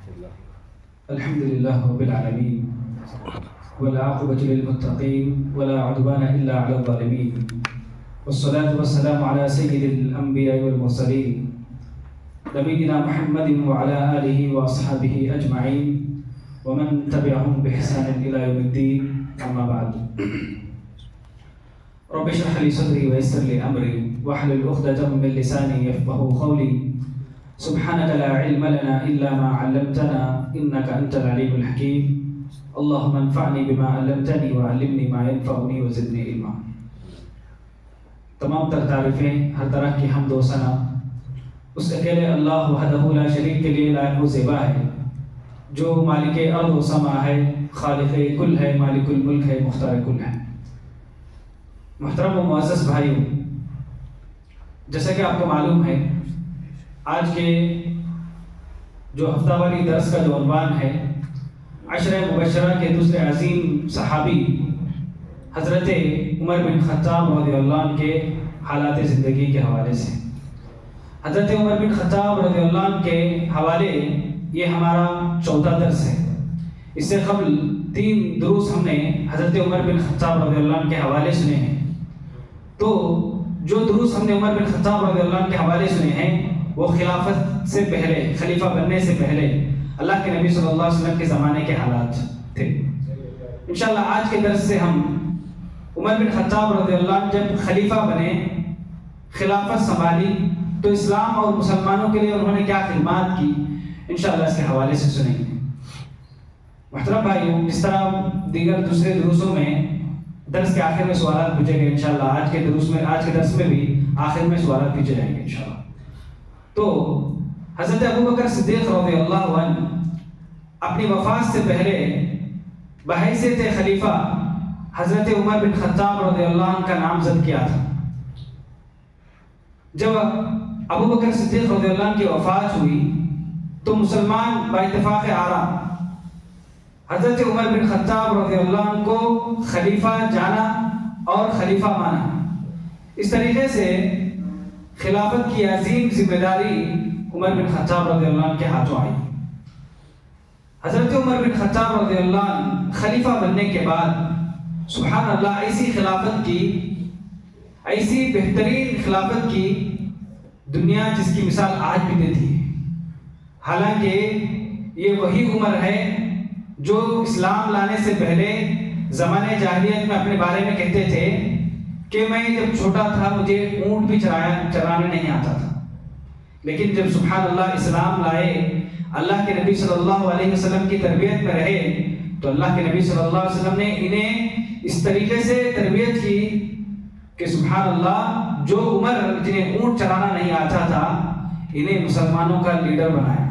الحمد لله رب العالمين والعاقبة للمتقين ولا عدوان إلا على الظالمين والصلاة والسلام على سيد الأنبياء والمرسلين نبينا محمد وعلى آله وأصحابه أجمعين ومن تبعهم بإحسان إلى يوم الدين أما بعد. رب اشرح لي صدري ويسر لي أمري واحلل عقدة من لساني يفقهوا قولي. سبحانك لا علم لنا إلا ما علمتنا إنك أنت العليم الحكيم. اللهم انفعني بما علمتني وعلمني ما ينفعني وزدني علما. تمام تر تعریفیں، ہر طرح کی حمد و ثنا اس اکیلے اللہ وحدہ لا شریک کے لیے لائق و زیبا ہے، جو مالک ارض و سما ہے، خالق کل ہے، مالک الملک ہے، مختار کل ہے. محترم و معزز بھائیوں، جیسا کہ آپ کو معلوم ہے، آج کے جو ہفتہ واری درس کا جو عنوان ہے، عشرہ مبشرہ کے دوسرے عظیم صحابی حضرت عمر بن خطاب رضی اللہ عنہ کے حالات زندگی کے حوالے سے. حضرت عمر بن خطاب رضی اللہ عنہ کے حوالے یہ ہمارا 14 درس ہے. اس سے قبل 3 دروس ہم نے حضرت عمر بن خطاب رضی اللہ عنہ کے حوالے سنے ہیں. تو جو دروس ہم نے عمر بن خطاب رضی اللہ عنہ کے حوالے سنے ہیں وہ خلافت سے پہلے، خلیفہ بننے سے پہلے اللہ کے نبی صلی اللہ علیہ وسلم کے زمانے کے حالات تھے. انشاءاللہ آج کے درس سے ہم عمر بن خطاب رضی اللہ عنہ جب خلیفہ بنے، خلافت سنبھالی، تو اسلام اور مسلمانوں کے لیے انہوں نے کیا خدمات کی، انشاءاللہ اس کے حوالے سے سنیں گے. محترم بھائیوں، اس طرح دیگر دوسرے دروسوں میں درس کے آخر میں سوالات پوچھے گئے. انشاءاللہ آج کے درس میں بھی آخر میں سوالات پوچھے جائیں گے انشاءاللہ. تو حضرت ابوبکر صدیق رضی اللہ عنہ اپنی وفات سے پہلے بحیثیت خلیفہ حضرت عمر بن خطاب رضی اللہ عنہ کا نامزد کیا تھا. جب ابوبکر صدیق رضی اللہ عنہ کی وفات ہوئی تو مسلمان با اتفاق آرا حضرت عمر بن خطاب رضی اللہ عنہ کو خلیفہ جانا اور خلیفہ مانا. اس طریقے سے خلافت کی عظیم ذمہ داری عمر بن خطاب رضی اللہ عنہ کے ہاتھوں آئی. حضرت عمر بن خطاب رضی اللہ عنہ خلیفہ بننے کے بعد سبحان اللہ ایسی خلافت کی، ایسی بہترین خلافت کی دنیا جس کی مثال آج بھی دیتی ہے. حالانکہ یہ وہی عمر ہے جو اسلام لانے سے پہلے زمانے جاہلیت میں اپنے بارے میں کہتے تھے کہ میں جب چھوٹا تھا مجھے اونٹ بھی چرانے نہیں آتا تھا. لیکن جب سبحان اللہ اسلام لائے، اللہ کے نبی صلی اللہ علیہ وسلم کی تربیت میں رہے، تو اللہ کے نبی صلی اللہ علیہ وسلم نے انہیں اس طریقے سے تربیت کی کہ سبحان اللہ جو عمر جنہیں اونٹ چلانا نہیں آتا تھا انہیں مسلمانوں کا لیڈر بنایا،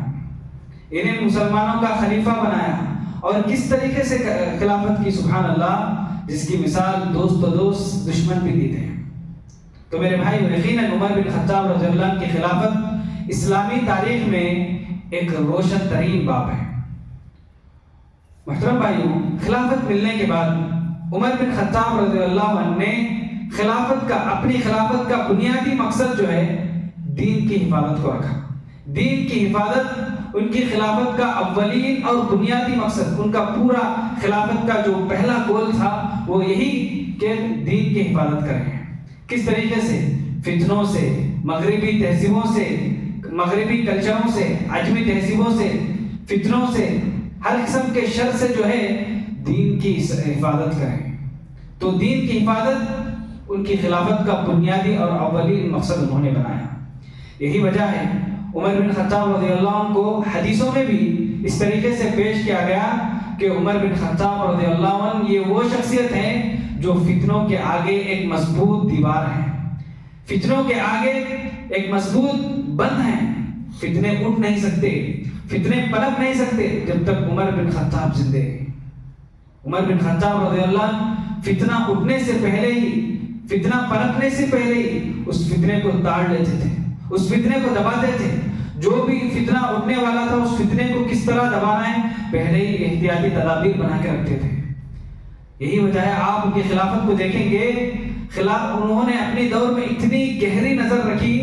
انہیں مسلمانوں کا خلیفہ بنایا. اور کس طریقے سے خلافت کی سبحان اللہ، جس کی مثال دوست و دوست دشمن بھی دیتے ہیں. تو میرے بھائی، یقیناً عمر بن خطاب رضی اللہ عنہ کی خلافت اسلامی تاریخ میں ایک روشن ترین باب ہے. محترم بھائیوں، خلافت ملنے کے بعد عمر بن خطاب رضی اللہ عنہ نے اپنی خلافت کا بنیادی مقصد جو ہے دین کی حفاظت کو رکھا. دین کی حفاظت ان کی خلافت کا اولین اور بنیادی مقصد، ان کا پورا خلافت کا جو پہلا گول تھا وہ یہی کہ دین کی حفاظت کریں. کس طریقے سے؟ فتنوں سے، مغربی تہذیبوں سے، مغربی کلچروں سے، عجمی تہذیبوں سے، فتنوں سے، ہر قسم کے شر سے جو ہے دین کی حفاظت کریں. تو دین کی حفاظت ان کی خلافت کا بنیادی اور اولین مقصد انہوں نے بنایا. یہی وجہ ہے عمر بن خطاب رضی اللہ عنہ کو حدیثوں میں بھی اس طریقے سے پیش کیا گیا کہ عمر بن خطاب رضی اللہ عنہ یہ وہ شخصیت ہیں جو فتنوں کے آگے ایک مضبوط دیوار ہے، فتنوں کے آگے ایک مضبوط بند ہیں. فتنے اٹھ نہیں سکتے، فتنے پلک نہیں سکتے جب تک عمر بن خطاب زندے ہیں. عمر بن خطاب رضی اللہ عنہ فتنہ اٹھنے سے پہلے ہی، فتنہ پلکنے سے پہلے ہی اس فتنے کو تاڑ لیتے تھے، اس فتنے کو دباتے تھے. جو بھی فتنہ اٹھنے والا تھا اس فتنے کو کس طرح دبانا ہے پہلے ہی احتیاطی تدابیر بنا کے رکھتے تھے. یہی وجہ ہے آپ ان کی خلافت کو دیکھیں گے، انہوں نے اپنی دور میں اتنی گہری نظر رکھی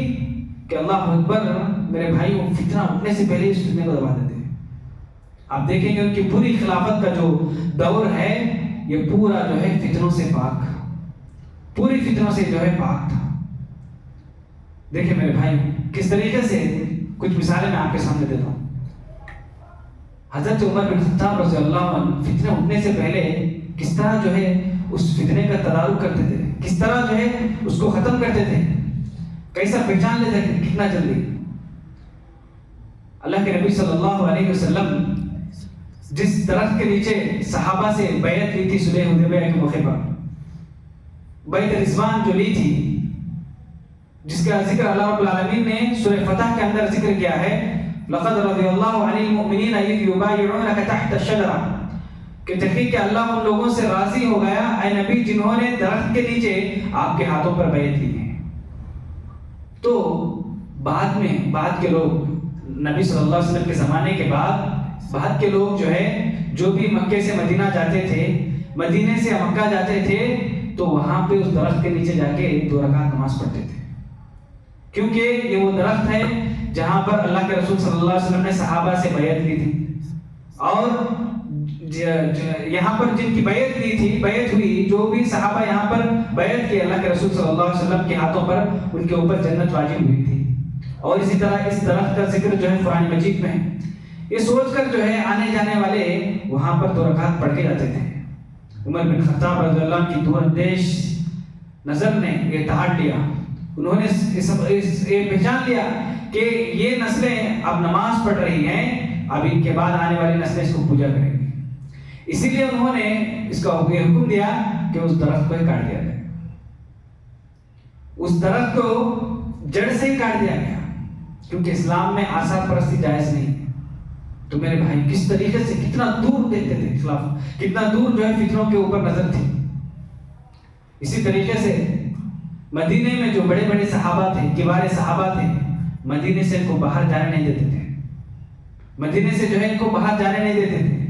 کہ اللہ اکبر، میرے بھائی وہ فتنہ اٹھنے سے پہلے اس فتنے کو دبا دیتے. آپ دیکھیں گے ان کی پوری خلافت کا جو دور ہے یہ پورا جو ہے فتنوں سے پاک، پوری فتنوں سے جو ہے پاک تھا۔ دیکھیں میرے بھائی کس طریقے سے کچھ مثالیں میں آپ کے سامنے دیتا ہوں۔ حضرت عمر بن خطاب رضی اللہ عنہ فتنہ اٹھنے سے پہلے کس طرح جو ہے اس فتنے کا تدارک کرتے تھے، کس طرح جو ہے اس کو ختم کرتے تھے، کیسا پہچان لیتے تھے کتنا جلدی۔ اللہ کے نبی صلی اللہ علیہ وسلم جس درخت کے نیچے صحابہ سے بیعت لی تھی صلح حدیبیہ کے موقع پر، بیعت رضوان جو لی تھی، جس کا ذکر اللہ رب العالمین نے سورہ فتح کے اندر ذکر کیا ہے، لقد رضی اللہ عن المؤمنین اذ یبایعونک تحت الشجرہ، کہ تحقیق کہ اللہ ان لوگوں سے راضی ہو گیا اے نبی جنہوں نے درخت کے نیچے آپ کے ہاتھوں پر بیعت لی ہے۔ تو بعد کے لوگ نبی صلی اللہ علیہ وسلم کے زمانے کے بعد کے لوگ جو ہے جو بھی مکے سے مدینہ جاتے تھے، مدینے سے مکہ جاتے تھے، تو وہاں پہ اس درخت کے نیچے جا کے 2 رکعت نماز پڑھتے تھے، کیونکہ یہ وہ درخت ہے جہاں پر اللہ کے رسول صلی اللہ علیہ وسلم نے صحابہ سے بیعت لی تھی، اور یہاں پر جن کی بیعت ہوئی جو بھی صحابہ یہاں پر بیعت کی اللہ کے رسول صلی اللہ علیہ وسلم کے ہاتھوں پر، ان کے اوپر جنت واجب ہوئی تھی۔ اور اسی طرح اس درخت کا ذکر جو ہے قرآن مجید میں ہے۔ یہ سوچ کر جو ہے آنے جانے والے وہاں پر 2 رکعت پڑھ کے جاتے تھے۔ عمر بن خطاب رضی اللہ عنہ کی دور اندیش نظر نے یہ تہاڑ لیا، انہوں نے یہ پہچان لیا کہ یہ نسلیں اب نماز پڑھ رہی ہیں، اب ان کے بعد آنے والی نسلیں اس کو پوجا کریں گی، اسی لیے انہوں نے اس کا حکم دیا کہ اس درخت کو کاٹ دیا جائے، اس درخت کو جڑ سے ہی کاٹ دیا گیا، کیونکہ اسلام میں آثار پرستی جائز نہیں ہے۔ تو میرے بھائی کس طریقے سے کتنا دور دیکھتے تھے خلاف، کتنا دور جو ہے فتنوں کے اوپر نظر تھی۔ اسی طریقے سے مدینے میں جو بڑے بڑے صحابہ تھے، کبار صحابہ تھے، مدینے سے ان کو باہر جانے نہیں دیتے تھے، مدینے سے جو ہے ان کو باہر جانے نہیں دیتے تھے۔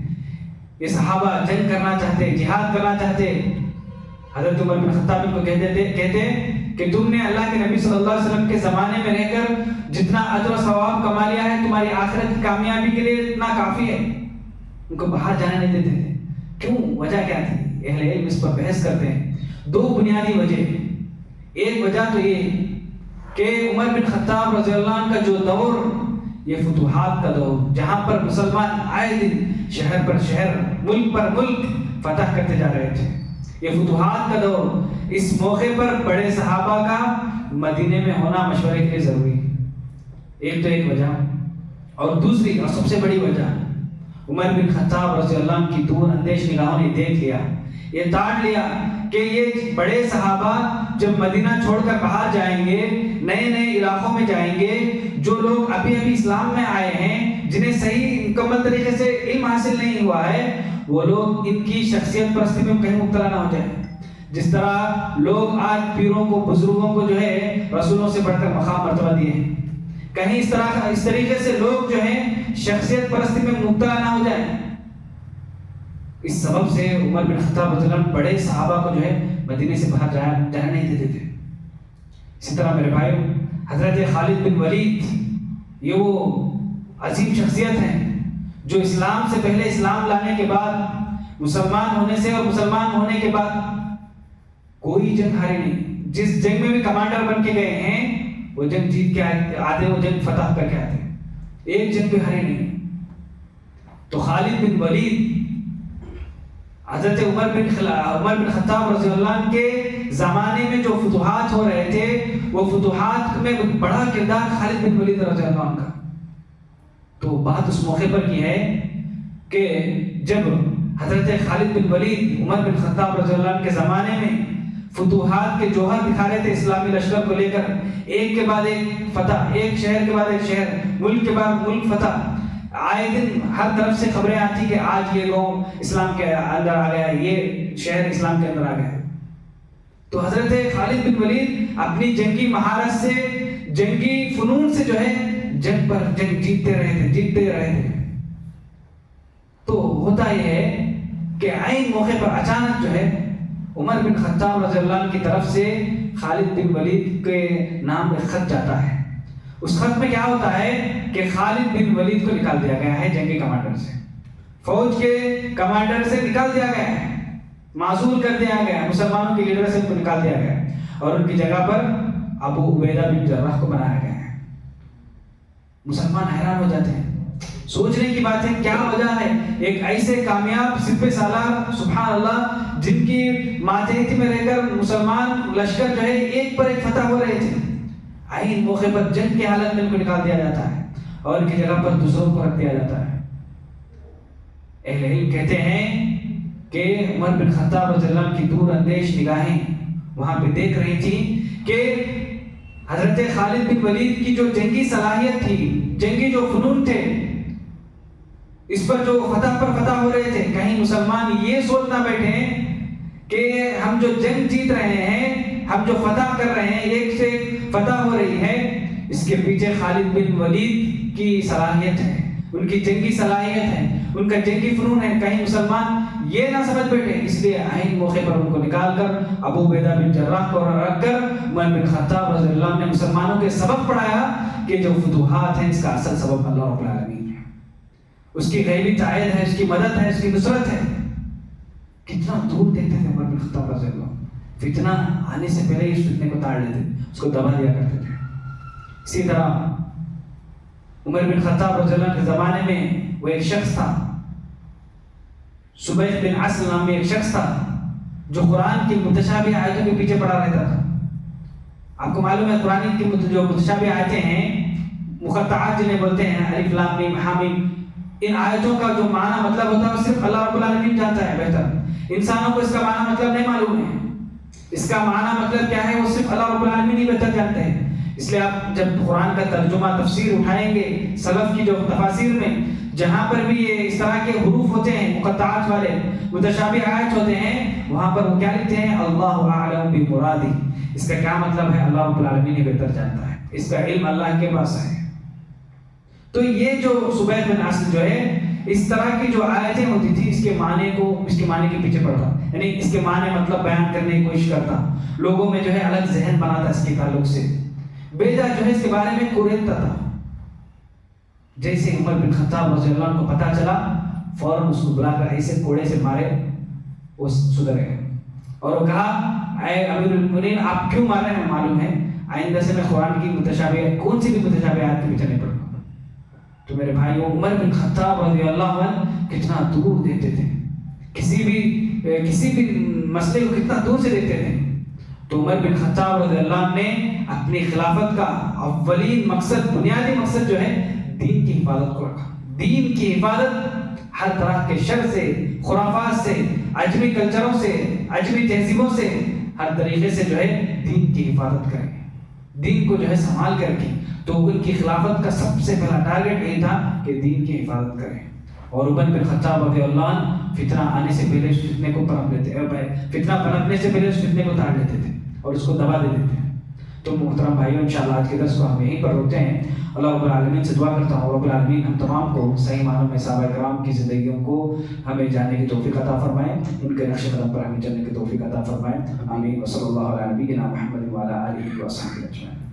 یہ صحابہ جنگ کرنا چاہتے، جہاد کرنا چاہتے، حضرت عمر بن خطاب کو کہتے کہ تم نے اللہ کے نبی صلی اللہ علیہ وسلم کے زمانے میں رہ کر جتنا اجر و ثواب کما لیا ہے تمہاری آخرت کی کامیابی کے لیے اتنا کافی ہے۔ ان کو باہر جانے نہیں دیتے تھے، کیوں؟ وجہ کیا تھی؟ اہل علم اس پر بحث کرتے ہیں۔ 2 بنیادی وجہ۔ ایک وجہ تو یہ کہ عمر بن خطاب رضی اللہ عنہ کا جو دور، یہ فتوحات کا دور، جہاں پر مسلمان آئے دن شہر پر شہر، ملک پر ملک فتح کرتے جا رہے تھے، یہ فتوحات کا دور۔ اس موقع پر بڑے صحابہ کا مدینے میں ہونا مشورے کے لیے ضروری ہے، ایک وجہ۔ اور دوسری اور سب سے بڑی وجہ، عمر بن خطاب رضی اللہ عنہ کی دور اندیش نگاہوں نے دیکھ لیا، یہ تاڑ لیا کہ یہ بڑے صحابہ جب مدینہ چھوڑ کر باہر جائیں گے، نئے نئے علاقوں میں جائیں گے، جو لوگ ابھی اسلام میں آئے ہیں، جنہیں صحیح مکمل طریقے سے علم حاصل نہیں ہوا ہے، وہ لوگ ان کی شخصیت پرستی میں کہیں مبتلا نہ ہو جائیں۔ جس طرح لوگ آج پیروں کو، بزرگوں کو جو ہے رسولوں سے بڑھ کر مقام مرتبہ دیے ہیں، کہیں اس طریقے سے لوگ جو ہیں شخصیت پرستی میں مبتلا نہ ہو جائیں۔ اس سبب سے عمر بن خطاب رضی اللہ عنہ بڑے صحابہ کو جو ہے مدینے سے باہر جانے نہیں دیتے تھے۔ اسی طرح میرے بھائیو، حضرت خالد بن ولید یہ وہ عظیم شخصیت ہیں جو اسلام سے پہلے، اسلام لانے کے بعد، مسلمان ہونے سے اور مسلمان ہونے کے بعد کوئی جنگ ہارے نہیں۔ جس جنگ میں بھی کمانڈر بن کے گئے ہیں وہ جنگ جیت کے آتے، وہ جنگ فتح کر کے آتے، ایک جنگ بھی ہارے نہیں۔ تو خالد بن ولید حضرت عمر بن خطاب رضی اللہ عنہ کے زمانے میں جو فتوحات ہو رہے تھے، وہ فتوحات میں بڑا کردار خالد بن ولید رضی اللہ عنہ کا۔ تو بات اس موقع پر کی ہے کہ جب حضرت خالد بن ولید عمر بن خطاب رضی اللہ عنہ کے زمانے میں فتوحات کے جوہر دکھا رہے تھے اسلامی لشکر کو لے کر، ایک کے بعد ایک فتح، ایک شہر کے بعد ایک شہر، ملک کے بعد ملک فتح، آئے دن ہر طرف سے خبریں آتی کہ آج یہ گاؤں اسلام کے اندر آ گیا، یہ شہر اسلام کے اندر آ گیا۔ تو حضرت خالد بن ولید اپنی جنگی مہارت سے، جنگی فنون سے جو ہے جنگ پر جنگ جیتتے رہے تھے۔ تو ہوتا یہ ہے کہ عین موقع پر اچانک جو ہے عمر بن خطاب رضی اللہ عنہ کی طرف سے خالد بن ولید کے نام ایک خط جاتا ہے۔ اس خط میں کیا ہوتا ہے کہ خالد بن ولید کو نکال دیا گیا ہے جنگی کمانڈر سے، فوج کے کمانڈر سے نکال دیا گیا ہے، معزول کر دیا گیا ہے، مسلمانوں کے لیڈر سے ان کو نکال دیا گیا ہے اور ان کی جگہ پر ابو عبیدہ بن جراح کو بنایا گیا ہے۔ مسلمان حیران ہو جاتے ہیں، سوچنے کی بات ہے کیا وجہ ہے ایک ایسے کامیاب سپہ سالار سبحان اللہ جن کی ماتحت میں رہ کر مسلمان لشکر جو ہے ایک پر ایک فتح ہو رہے تھے، عین موقع پر جنگ کی حالت میں ان کو نکال دیا جاتا ہے اور ان کی جگہ پر دوسروں کو رکھ دیا جاتا ہے۔ اہل علم کہتے ہیں کہ عمر بن خطاب رضی اللہ عنہ کی دور اندیش نگاہیں وہاں پہ دیکھ رہی تھی کہ حضرت خالد بن ولید کی جو جنگی صلاحیت تھی، جنگی جو فنون تھے، اس پر جو فتح پر فتح ہو رہے تھے، کہیں مسلمان یہ سوچنا بیٹھے کہ ہم جو جنگ جیت رہے ہیں، ہم جو فتح کر رہے ہیں، ایک سے ایک فتح ہو رہی ہے، اس کے پیچھے خالد بن ولید کی صلاحیت ہے، ان کی جنگی صلاحیت ہے، ان کا جنگی فنون ہے، کہیں مسلمان یہ نہ سمجھ بیٹھے۔ اس لیے عین موقع پر ان کو نکال کر ابو عبیدہ بن جراح کو رکھ کر عمر بن خطاب رضی اللہ عنہ نے مسلمانوں کے سبق پڑھایا کہ جو فتوحات ہیں اس کا اصل سبب اللہ رب العالمین ہے، اس کی غیبی تائید ہے، اس کی مدد ہے، اس کی نصرت ہے۔ کتنا دور دیکھتے تھے عمر بن خطاب رضی اللہ عنہ، فتنہ آنے سے پہلے اس فتنے کو تاڑ لیتے، اس کو دبا دیا کرتے تھے۔ اسی طرح عمر بن خطاب رضی اللہ عنہ کے زمانے میں وہ ایک شخص تھا، سبیح بن عاصم نام میں ایک شخص تھا جو قرآن کی متشابہ آیتوں کے پیچھے پڑا رہتا تھا۔ آپ کو معلوم ہے قرآن کی جو متشابہ آیتیں ہیں، مقطعات جنہیں بولتے ہیں، الف لام میم حامیم، ان آیتوں کا جو معنی مطلب ہوتا ہے وہ صرف اللہ رب العالمین جانتا ہے بہتر، انسانوں کو اس کا معنی مطلب نہیں معلوم ہے، اس کا معنی مطلب کیا ہے وہ صرف اللہ رب العالمین ہی بہتر جانتے ہیں۔ اس لیے آپ جب قرآن کا ترجمہ تفسیر اٹھائیں گے سلف کی جو تفاسیر میں جہاں پر بھی یہ اس طرح کے حروف ہوتے ہیں مقطعات والے متشابہ آیت ہوتے ہیں، وہاں پر وہ کیا لکھتے ہیں؟ اللہ اعلم بمرادہ، اس کا کیا مطلب ہے اللہ رب العالمین ہی بہتر جانتا ہے، اس کا علم اللہ کے پاس ہے۔ تو یہ جو سبیح بن عاصم جو ہے اس طرح کی جو آیتیں ہوتی تھی، اس کے معنی کے پیچھے پڑتا، یعنی اس کے معنی مطلب بیان کرنے کی کوشش کرتا، لوگوں میں جو ہے الگ ذہن بناتا اس کے تعلق سے، بیدا جو ہے اس کے بارے میں کوریدتا تھا۔ جیسے عمر بن خطاب رضی اللہ عنہ کو پتا چلا، فوراً اس کو بلا کر ایسے کوڑے سے مارے، وہ سدھر گئے اور وہ کہا اے امیر المؤمنین آپ کیوں مار رہے ہیں؟ معلوم ہے آئندہ سے میں قرآن کی متشابہ کون سی بھی متشابہ آیت کے پیچھے نہیں پڑوں گا۔ تو میرے بھائیو عمر بن خطاب رضی اللہ عنہ کتنا دور دیکھتے تھے، کسی بھی مسئلے کو کتنا دور سے دیکھتے تھے۔ تو عمر بن خطاب رضی اللہ عنہ نے اپنی خلافت کا اولین مقصد، بنیادی مقصد جو ہے دین کی حفاظت کو رکھا۔ دین کی حفاظت ہر طرح کے شر سے، خرافات سے، عجمی کلچروں سے، عجمی تہذیبوں سے، ہر طریقے سے جو ہے دین کی حفاظت کریں، دین کو جو ہے سنبھال کر کے۔ تو ان کی خلافت کا سب سے پہلا ٹارگٹ یہ تھا کہ دین کی حفاظت کریں۔ اور عمر بن خطاب رضی اللہ عنہ فتنہ آنے سے پہلے اس فتنے کو پنپ لیتے، فتنہ پنپنے سے پہلے اس فتنے کو تاڑ لیتے تھے اور اس کو دبا دے دیتے ہیں۔ تو محترم بھائیوں انشاءاللہ آج کے درس کو ہم یہیں پر روکتے ہیں۔ اللہ رب العالمین سے دعا کرتا ہوں رب العالمین ہم تمام کو صحیح معنوں میں صحابہ کرام کی زندگیوں کو ہمیں جاننے کی توفیق عطا فرمائے، ان کے نقش قدم پر ہمیں چلنے کی توفیق عطا فرمائے۔ آمین۔ وصلی اللہ علی نبینا محمد وعلی آلہ وصحبہ اجمعین۔